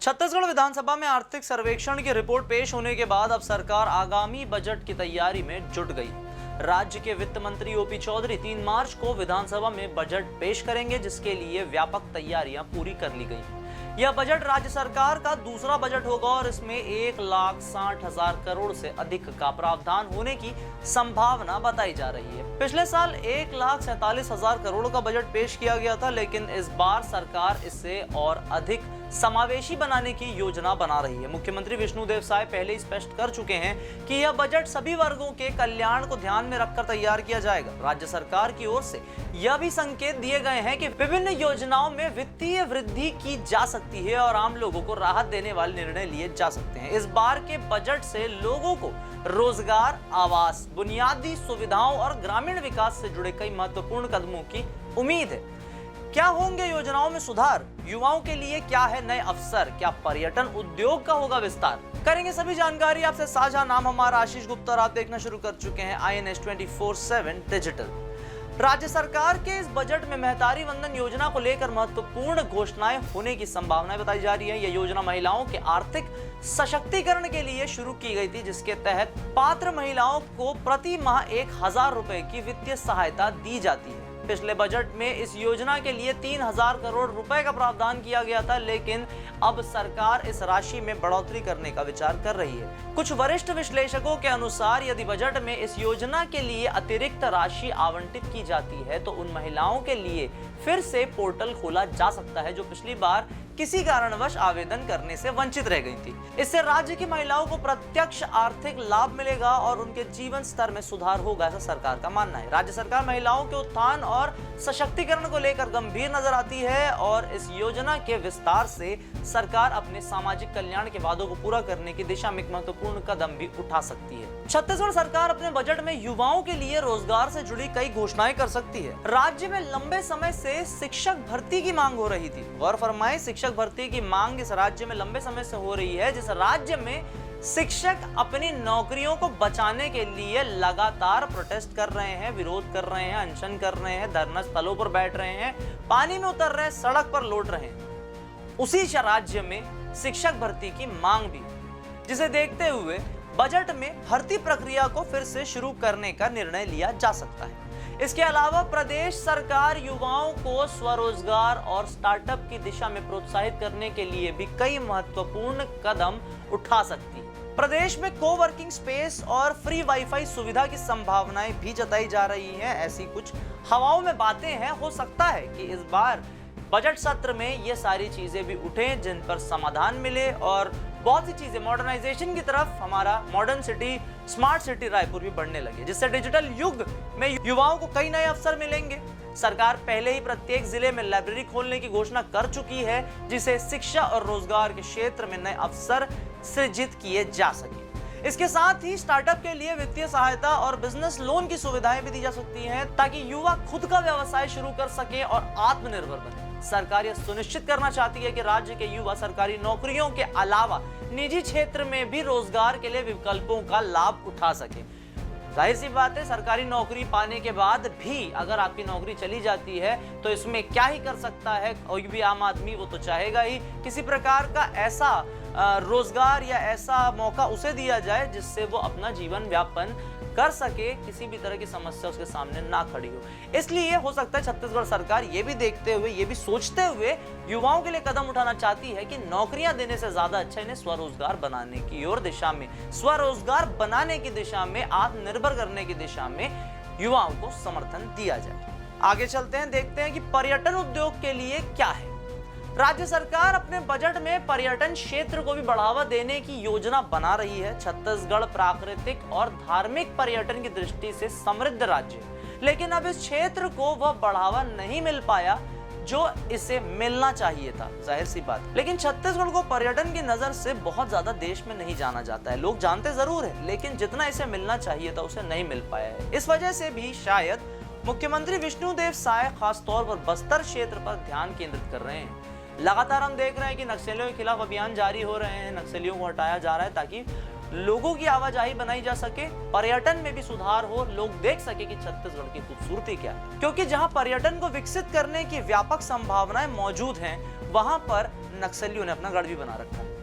छत्तीसगढ़ विधानसभा में आर्थिक सर्वेक्षण की रिपोर्ट पेश होने के बाद अब सरकार आगामी बजट की तैयारी में जुट गई। राज्य के वित्त मंत्री ओपी चौधरी 3 मार्च को विधानसभा में बजट पेश करेंगे, जिसके लिए व्यापक तैयारियां पूरी कर ली गई। यह बजट राज्य सरकार का दूसरा बजट होगा और इसमें 1,60,000 करोड़ से अधिक का प्रावधान होने की संभावना बताई जा रही है। पिछले साल 1,47,000 करोड़ का बजट पेश किया गया था, लेकिन इस बार सरकार इसे और अधिक समावेशी बनाने की योजना बना रही है। मुख्यमंत्री विष्णुदेव साय पहले ही स्पष्ट कर चुके हैं कि यह बजट सभी वर्गों के कल्याण को ध्यान में रखकर तैयार किया जाएगा। राज्य सरकार की ओर से यह भी संकेत दिए गए हैं कि विभिन्न योजनाओं में वित्तीय वृद्धि की जा सकती है और आम लोगों को राहत देने वाले निर्णय लिए जा सकते हैं। इस बार के बजट से लोगों को रोजगार, आवास, बुनियादी सुविधाओं और ग्रामीण विकास से जुड़े कई महत्वपूर्ण कदमों की उम्मीद है। क्या होंगे योजनाओं में सुधार? युवाओं के लिए क्या है नए अवसर? क्या पर्यटन उद्योग का होगा विस्तार? करेंगे सभी जानकारी आपसे साझा। नाम हमारा आशीष गुप्ता और आप देखना शुरू कर चुके हैं INS 24/7 डिजिटल। राज्य सरकार के इस बजट में महतारी वंदन योजना को लेकर महत्वपूर्ण घोषणाएं होने की संभावनाएं बताई जा रही है। यह योजना महिलाओं के आर्थिक सशक्तिकरण के लिए शुरू की गई थी, जिसके तहत पात्र महिलाओं को प्रति माह 1,000 रुपए की वित्तीय सहायता दी जाती है। पिछले बजट में इस योजना के लिए 3,000 करोड़ रुपए का प्रावधान किया गया था, लेकिन अब सरकार इस राशि में बढ़ोतरी करने का विचार कर रही है। कुछ वरिष्ठ विश्लेषकों के अनुसार यदि बजट में इस योजना के लिए अतिरिक्त राशि आवंटित की जाती है तो उन महिलाओं के लिए फिर से पोर्टल खोला जा सकता है जो पिछली बार किसी कारणवश आवेदन करने से वंचित रह गई थी। इससे राज्य की महिलाओं को प्रत्यक्ष आर्थिक लाभ मिलेगा और उनके जीवन स्तर में सुधार होगा, ऐसा सरकार का मानना है। राज्य सरकार महिलाओं के उत्थान और सशक्तिकरण को लेकर गंभीर नजर आती है और इस योजना के विस्तार से सरकार अपने सामाजिक कल्याण के वादों को पूरा करने की दिशा में एक महत्वपूर्ण कदम भी उठा सकती है। छत्तीसगढ़ सरकार अपने बजट में युवाओं के लिए रोजगार से जुड़ी कई घोषणाएं कर सकती है। राज्य में लंबे समय से शिक्षक भर्ती की मांग हो रही थी। गौर फरमाएं, शिक्षक भर्ती की मांग इस राज्य में लंबे समय से हो रही है। जिस राज्य में शिक्षक अपनी नौकरियों को बचाने के लिए लगातार प्रोटेस्ट कर रहे हैं, विरोध कर रहे हैं, अनशन कर रहे हैं, धरना स्थलों पर बैठ रहे हैं, पानी में उतर रहे हैं, सड़क पर लौट रहे हैं, उसी राज्य में शिक्षक भर्ती की मांग भी, जिसे देखते हुए बजट में भर्ती प्रक्रिया को फिर से शुरू करने का निर्णय लिया जा सकता है। इसके अलावा प्रदेश सरकार युवाओं को स्वरोजगार और स्टार्टअप की दिशा में प्रोत्साहित करने के लिए भी कई महत्वपूर्ण कदम उठा सकती है। प्रदेश में कोवर्किंग स्पेस और फ्री वाईफाई सुविधा की संभावनाएं भी जताई जा रही हैं। ऐसी कुछ हवाओं में बातें हैं। हो सकता है कि इस बार बजट सत्र में ये सारी चीजें भी उठें जिन पर समाधान मिले और बहुत सी चीजें मॉडर्नाइजेशन की तरफ हमारा modern city, smart city Raipur भी बढ़ने लगे, जिससे डिजिटल युग में युवाओं को कई नए अवसर मिलेंगे। सरकार पहले ही प्रत्येक जिले में लाइब्रेरी खोलने की घोषणा कर चुकी है, जिसे शिक्षा और रोजगार के क्षेत्र में नए अवसर सृजित किए जा सके। इसके साथ ही स्टार्टअप के लिए वित्तीय सहायता और बिजनेस लोन की सुविधाएं भी दी जा सकती हैं, ताकि युवा खुद का व्यवसाय शुरू कर सके और आत्मनिर्भर बने। सरकार यह सुनिश्चित करना चाहती है कि राज्य के युवा सरकारी नौकरियों के अलावा निजी क्षेत्र में भी रोजगार के लिए विकल्पों का लाभ उठा सके। जाहिर सी बात है, सरकारी नौकरी पाने के बाद भी अगर आपकी नौकरी चली जाती है तो इसमें क्या ही कर सकता है कोई भी आम आदमी। वो तो चाहेगा ही किसी प्रकार का ऐसा रोजगार या ऐसा मौका उसे दिया जाए जिससे वो अपना जीवन व्यापन कर सके, किसी भी तरह की समस्या उसके सामने ना खड़ी हो। इसलिए हो सकता है छत्तीसगढ़ सरकार ये भी देखते हुए, ये भी सोचते हुए युवाओं के लिए कदम उठाना चाहती है कि नौकरियां देने से ज्यादा अच्छा इन्हें स्वरोजगार बनाने की ओर दिशा में, स्वरोजगार बनाने की दिशा में, आत्मनिर्भर करने की दिशा में युवाओं को समर्थन दिया जाए। आगे चलते हैं, देखते हैं कि पर्यटन उद्योग के लिए क्या है। राज्य सरकार अपने बजट में पर्यटन क्षेत्र को भी बढ़ावा देने की योजना बना रही है। छत्तीसगढ़ प्राकृतिक और धार्मिक पर्यटन की दृष्टि से समृद्ध राज्य है, लेकिन अब इस क्षेत्र को वह बढ़ावा नहीं मिल पाया जो इसे मिलना चाहिए था। जाहिर सी बात, लेकिन छत्तीसगढ़ को पर्यटन की नजर से बहुत ज्यादा देश में नहीं जाना जाता है। लोग जानते जरूर है, लेकिन जितना इसे मिलना चाहिए था उसे नहीं मिल पाया है। इस वजह से भी शायद मुख्यमंत्री विष्णुदेव साय खासतौर पर बस्तर क्षेत्र पर ध्यान केंद्रित कर रहे हैं। लगातार हम देख रहे हैं कि नक्सलियों के खिलाफ अभियान जारी हो रहे हैं, नक्सलियों को हटाया जा रहा है ताकि लोगों की आवाजाही बनाई जा सके, पर्यटन में भी सुधार हो, लोग देख सके कि छत्तीसगढ़ की खूबसूरती क्या है। क्योंकि जहां पर्यटन को विकसित करने की व्यापक संभावनाएं मौजूद हैं, वहां पर नक्सलियों ने अपना गढ़ भी बना रखा है।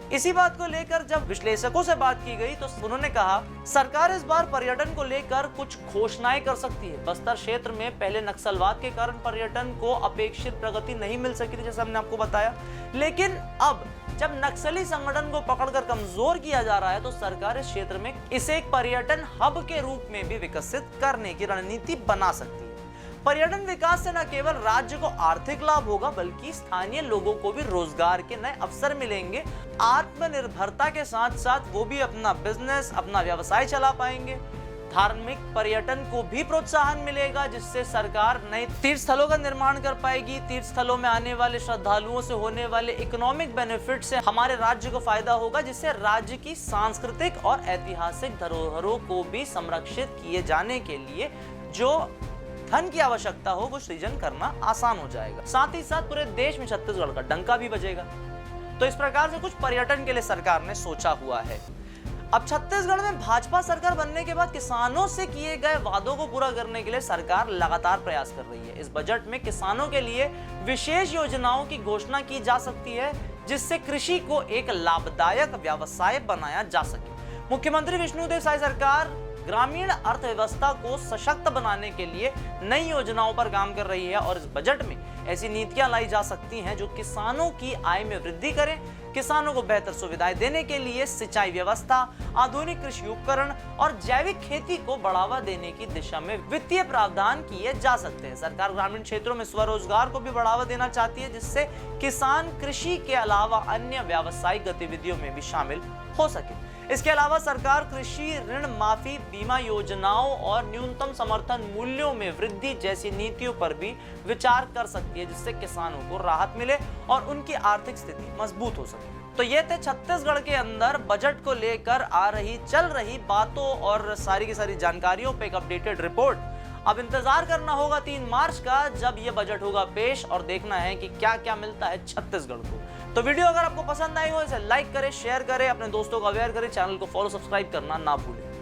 इसी बात को लेकर जब विश्लेषकों से बात की गई तो उन्होंने कहा, सरकार इस बार पर्यटन को लेकर कुछ घोषणाएं कर सकती है। बस्तर क्षेत्र में पहले नक्सलवाद के कारण पर्यटन को अपेक्षित प्रगति नहीं मिल सकी थी, जैसे हमने आपको बताया, लेकिन अब जब नक्सली संगठन को पकड़कर कमजोर किया जा रहा है तो सरकार इस क्षेत्र में इसे एक पर्यटन हब के रूप में भी विकसित करने की रणनीति बना सकती है। पर्यटन विकास से न केवल राज्य को आर्थिक लाभ होगा बल्कि स्थानीय लोगों को भी रोजगार के नए अवसर मिलेंगे। आत्मनिर्भरता के साथ साथ वो भी अपना बिजनेस, अपना व्यवसाय चला पाएंगे। धार्मिक पर्यटन को भी प्रोत्साहन मिलेगा, जिससे सरकार नए तीर्थ स्थलों का निर्माण कर पाएगी। तीर्थ स्थलों में आने वाले श्रद्धालुओं से होने वाले इकोनॉमिक बेनिफिट से हमारे राज्य को फायदा होगा, जिससे राज्य की सांस्कृतिक और ऐतिहासिक धरोहरों को भी संरक्षित किए जाने के लिए जो धन की आवश्यकता हो वो सृजन करना आसान हो जाएगा। साथ ही साथ पूरे देश में छत्तीसगढ़ का डंका भी बजेगा। तो इस प्रकार से कुछ पर्यटन के लिए सरकार ने सोचा हुआ है। अब छत्तीसगढ़ में भाजपा सरकार बनने के बाद किसानों से किए गए वादों को पूरा करने के लिए सरकार लगातार प्रयास कर रही है। इस बजट में किसानों के लिए विशेष योजनाओं की घोषणा की जा सकती है, जिससे कृषि को एक लाभदायक व्यवसाय बनाया जा सके। मुख्यमंत्री विष्णुदेव साय सरकार ग्रामीण अर्थव्यवस्था को सशक्त बनाने के लिए नई योजनाओं पर काम कर रही है और इस बजट में ऐसी नीतियां लाई जा सकती हैं जो किसानों की आय में वृद्धि करें। किसानों को बेहतर सुविधाएं देने के लिए सिंचाई व्यवस्था, आधुनिक कृषि उपकरण और जैविक खेती को बढ़ावा देने की दिशा में वित्तीय प्रावधान किए जा सकते हैं। सरकार ग्रामीण क्षेत्रों में स्वरोजगार को भी बढ़ावा देना चाहती है, जिससे किसान कृषि के अलावा अन्य व्यावसायिक गतिविधियों में भी शामिल हो सके। इसके अलावा सरकार कृषि ऋण माफी, बीमा योजनाओं और न्यूनतम समर्थन मूल्यों में वृद्धि जैसी नीतियों पर भी विचार कर सकती है, जिससे किसानों को राहत मिले और उनकी आर्थिक स्थिति मजबूत हो सके। तो ये थे छत्तीसगढ़ के अंदर बजट को लेकर चल रही बातों और सारी की सारी जानकारियों पे एक अपडेटेड रिपोर्ट। अब इंतजार करना होगा 3 मार्च का, जब ये बजट होगा पेश, और देखना है कि क्या क्या मिलता है छत्तीसगढ़ को। तो वीडियो अगर आपको पसंद आई हो इसे लाइक करें, शेयर करें, अपने दोस्तों को अवेयर करें, चैनल को फॉलो सब्सक्राइब करना ना भूलें।